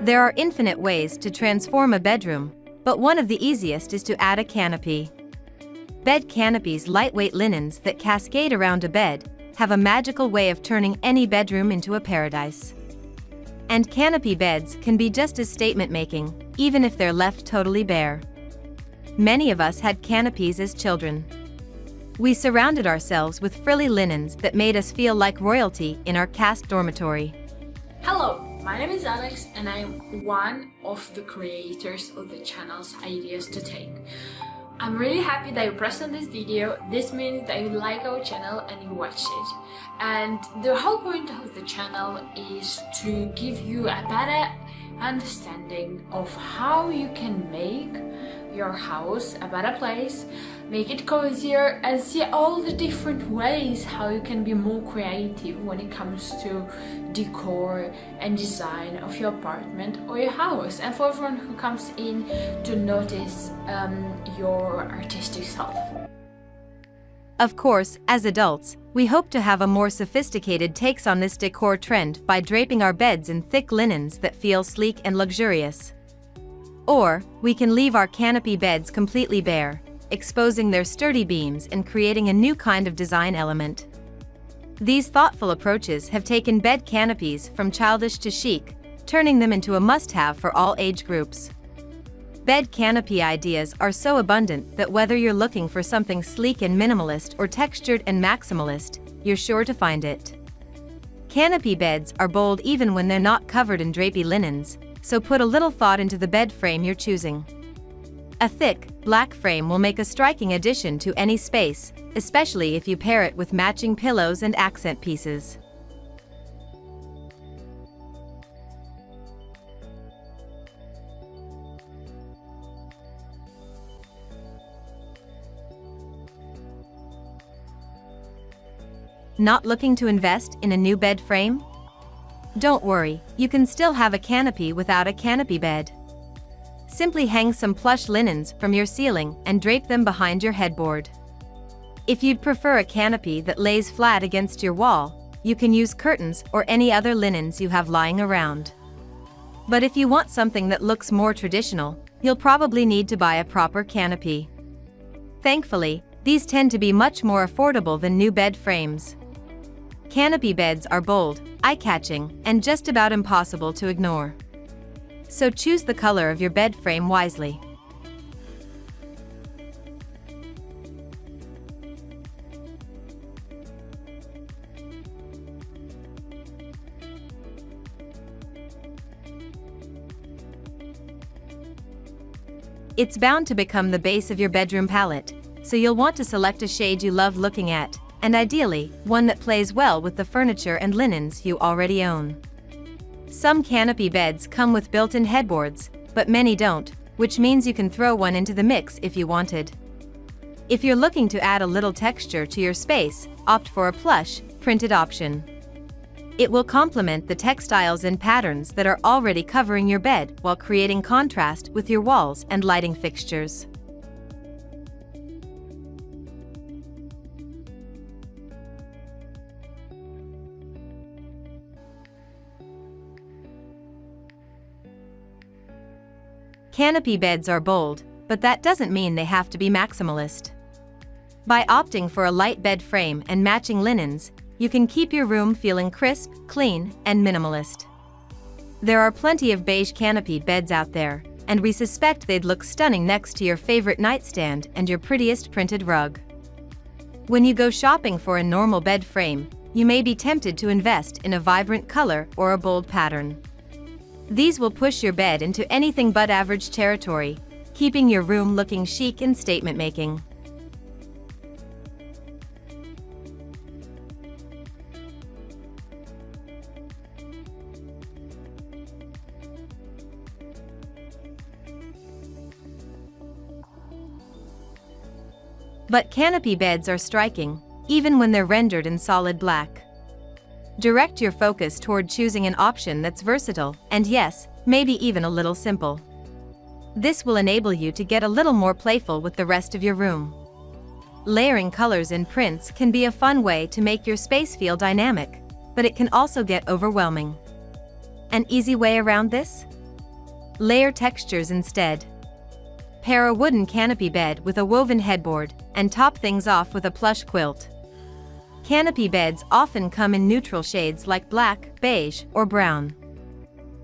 There are infinite ways to transform a bedroom, but one of the easiest is to add a canopy. Bed canopies, lightweight linens that cascade around a bed, have a magical way of turning any bedroom into a paradise. And canopy beds can be just as statement-making, even if they're left totally bare. Many of us had canopies as children. We surrounded ourselves with frilly linens that made us feel like royalty in our cast dormitory. Hello, my name is Alex and I'm one of the creators of the channel's Ideas to Take. I'm really happy that you pressed on this video. This means that you like our channel and you watched it. And the whole point of the channel is to give you a better understanding of how you can make your house a better place, make it cozier, and see all the different ways how you can be more creative when it comes to decor and design of your apartment or your house, and for everyone who comes in to notice your artistic self. Of course, as adults, we hope to have a more sophisticated takes on this decor trend by draping our beds in thick linens that feel sleek and luxurious. Or, we can leave our canopy beds completely bare, exposing their sturdy beams and creating a new kind of design element. These thoughtful approaches have taken bed canopies from childish to chic, turning them into a must-have for all age groups. Bed canopy ideas are so abundant that whether you're looking for something sleek and minimalist or textured and maximalist, you're sure to find it. Canopy beds are bold even when they're not covered in drapey linens, so put a little thought into the bed frame you're choosing. A thick, black frame will make a striking addition to any space, especially if you pair it with matching pillows and accent pieces. Not looking to invest in a new bed frame? Don't worry, you can still have a canopy without a canopy bed. Simply hang some plush linens from your ceiling and drape them behind your headboard. If you'd prefer a canopy that lays flat against your wall, you can use curtains or any other linens you have lying around. But if you want something that looks more traditional, you'll probably need to buy a proper canopy. Thankfully, these tend to be much more affordable than new bed frames. Canopy beds are bold, eye-catching, and just about impossible to ignore. So choose the color of your bed frame wisely. It's bound to become the base of your bedroom palette, so you'll want to select a shade you love looking at, and ideally, one that plays well with the furniture and linens you already own. Some canopy beds come with built-in headboards, but many don't, which means you can throw one into the mix if you wanted. If you're looking to add a little texture to your space, opt for a plush, printed option. It will complement the textiles and patterns that are already covering your bed while creating contrast with your walls and lighting fixtures. Canopy beds are bold, but that doesn't mean they have to be maximalist. By opting for a light bed frame and matching linens, you can keep your room feeling crisp, clean, and minimalist. There are plenty of beige canopy beds out there, and we suspect they'd look stunning next to your favorite nightstand and your prettiest printed rug. When you go shopping for a normal bed frame, you may be tempted to invest in a vibrant color or a bold pattern. These will push your bed into anything but average territory, keeping your room looking chic and statement-making. But canopy beds are striking, even when they're rendered in solid black. Direct your focus toward choosing an option that's versatile, and yes, maybe even a little simple. This will enable you to get a little more playful with the rest of your room. Layering colors and prints can be a fun way to make your space feel dynamic, but it can also get overwhelming. An easy way around this? Layer textures instead. Pair a wooden canopy bed with a woven headboard, and top things off with a plush quilt. Canopy beds often come in neutral shades like black, beige, or brown.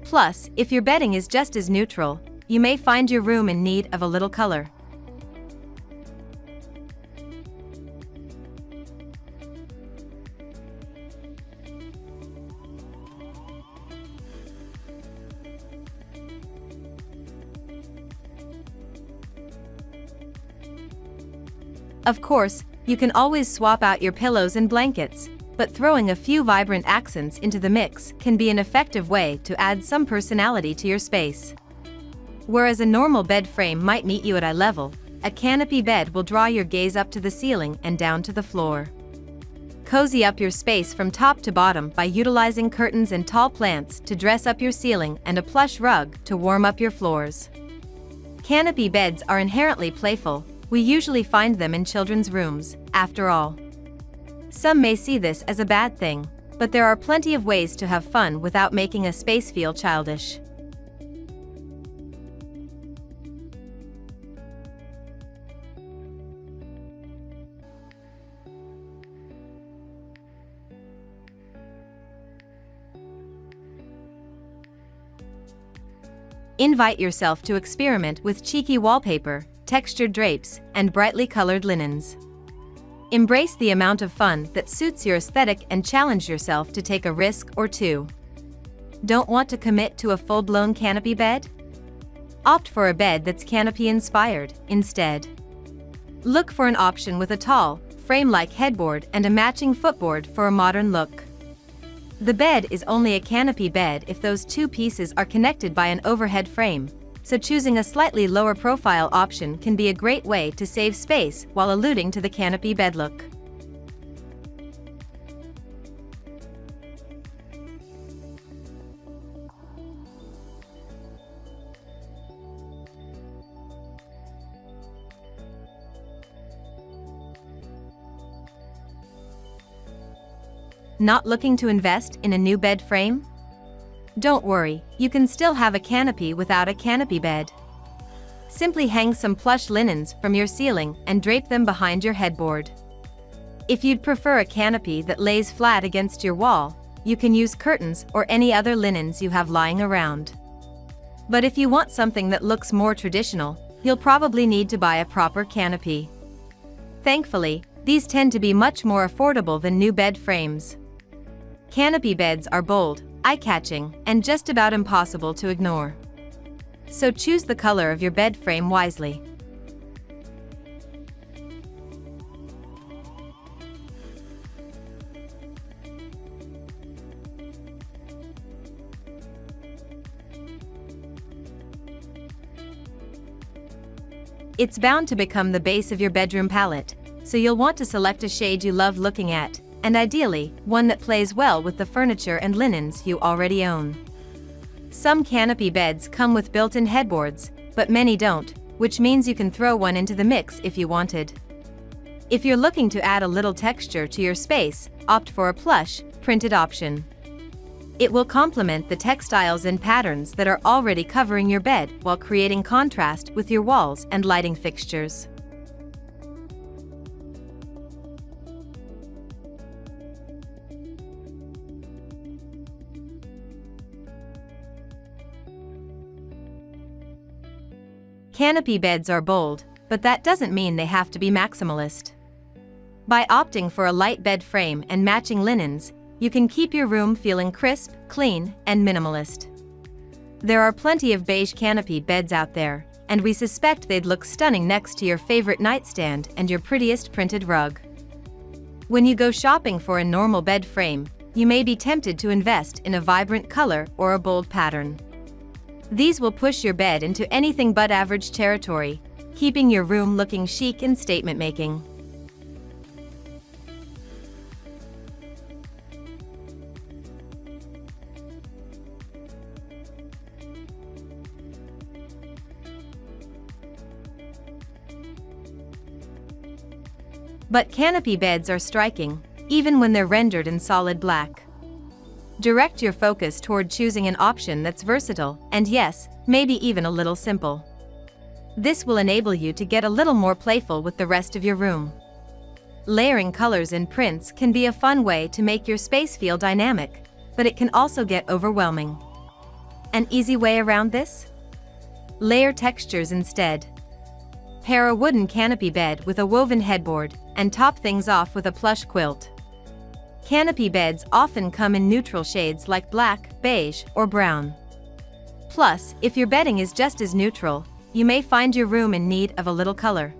Plus, if your bedding is just as neutral, you may find your room in need of a little color. Of course, you can always swap out your pillows and blankets, but throwing a few vibrant accents into the mix can be an effective way to add some personality to your space. Whereas a normal bed frame might meet you at eye level, a canopy bed will draw your gaze up to the ceiling and down to the floor. Cozy up your space from top to bottom by utilizing curtains and tall plants to dress up your ceiling and a plush rug to warm up your floors. Canopy beds are inherently playful. We usually find them in children's rooms, after all. Some may see this as a bad thing, but there are plenty of ways to have fun without making a space feel childish. Invite yourself to experiment with cheeky wallpaper, textured drapes, and brightly colored linens. Embrace the amount of fun that suits your aesthetic and challenge yourself to take a risk or two. Don't want to commit to a full-blown canopy bed? Opt for a bed that's canopy-inspired, instead. Look for an option with a tall, frame-like headboard and a matching footboard for a modern look. The bed is only a canopy bed if those two pieces are connected by an overhead frame, so choosing a slightly lower profile option can be a great way to save space while alluding to the canopy bed look. Not looking to invest in a new bed frame? Don't worry, you can still have a canopy without a canopy bed. Simply hang some plush linens from your ceiling and drape them behind your headboard. If you'd prefer a canopy that lays flat against your wall, you can use curtains or any other linens you have lying around. But if you want something that looks more traditional, you'll probably need to buy a proper canopy. Thankfully, these tend to be much more affordable than new bed frames. Canopy beds are bold, eye-catching, and just about impossible to ignore. So choose the color of your bed frame wisely. It's bound to become the base of your bedroom palette, so you'll want to select a shade you love looking at, and ideally, one that plays well with the furniture and linens you already own. Some canopy beds come with built-in headboards, but many don't, which means you can throw one into the mix if you wanted. If you're looking to add a little texture to your space, opt for a plush, printed option. It will complement the textiles and patterns that are already covering your bed while creating contrast with your walls and lighting fixtures. Canopy beds are bold, but that doesn't mean they have to be maximalist. By opting for a light bed frame and matching linens, you can keep your room feeling crisp, clean, and minimalist. There are plenty of beige canopy beds out there, and we suspect they'd look stunning next to your favorite nightstand and your prettiest printed rug. When you go shopping for a normal bed frame, you may be tempted to invest in a vibrant color or a bold pattern. These will push your bed into anything but average territory, keeping your room looking chic and statement-making. But canopy beds are striking, even when they're rendered in solid black. Direct your focus toward choosing an option that's versatile and, yes, maybe even a little simple. This will enable you to get a little more playful with the rest of your room. Layering colors and prints can be a fun way to make your space feel dynamic, but it can also get overwhelming. An easy way around this? Layer textures instead. Pair a wooden canopy bed with a woven headboard, and top things off with a plush quilt. Canopy beds often come in neutral shades like black, beige, or brown. Plus, if your bedding is just as neutral, you may find your room in need of a little color.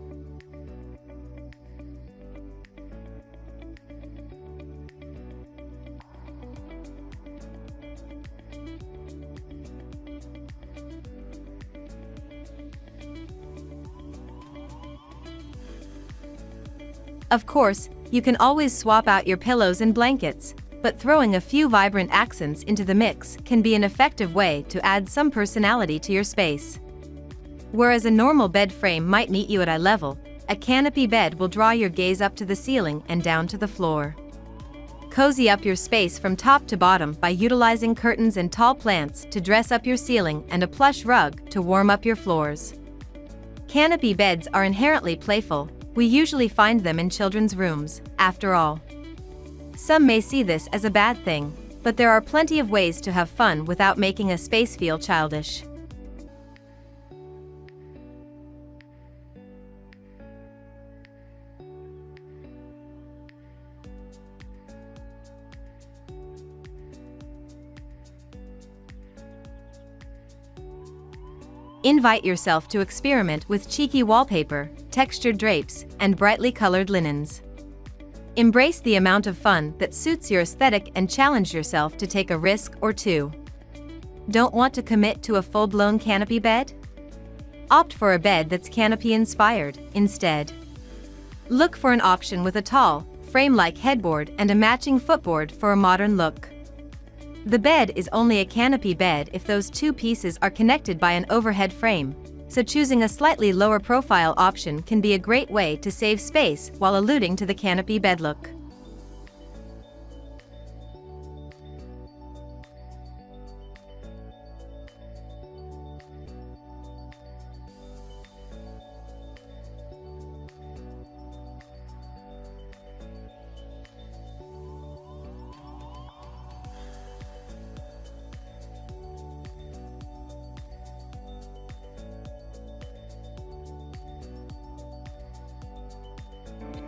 Of course, you can always swap out your pillows and blankets, but throwing a few vibrant accents into the mix can be an effective way to add some personality to your space. Whereas a normal bed frame might meet you at eye level, a canopy bed will draw your gaze up to the ceiling and down to the floor. Cozy up your space from top to bottom by utilizing curtains and tall plants to dress up your ceiling and a plush rug to warm up your floors. Canopy beds are inherently playful. We usually find them in children's rooms, after all. Some may see this as a bad thing, but there are plenty of ways to have fun without making a space feel childish. Invite yourself to experiment with cheeky wallpaper, textured drapes, and brightly colored linens. Embrace the amount of fun that suits your aesthetic and challenge yourself to take a risk or two. Don't want to commit to a full-blown canopy bed? Opt for a bed that's canopy-inspired, instead. Look for an option with a tall, frame-like headboard and a matching footboard for a modern look. The bed is only a canopy bed if those two pieces are connected by an overhead frame, so choosing a slightly lower profile option can be a great way to save space while alluding to the canopy bed look.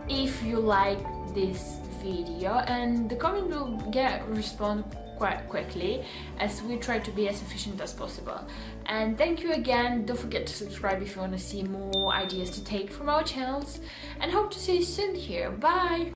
If you like this video, and the comment will respond quite quickly as we try to be as efficient as possible. And thank you again. Don't forget to subscribe if you want to see more ideas to take from our channels, and hope to see you soon here. Bye!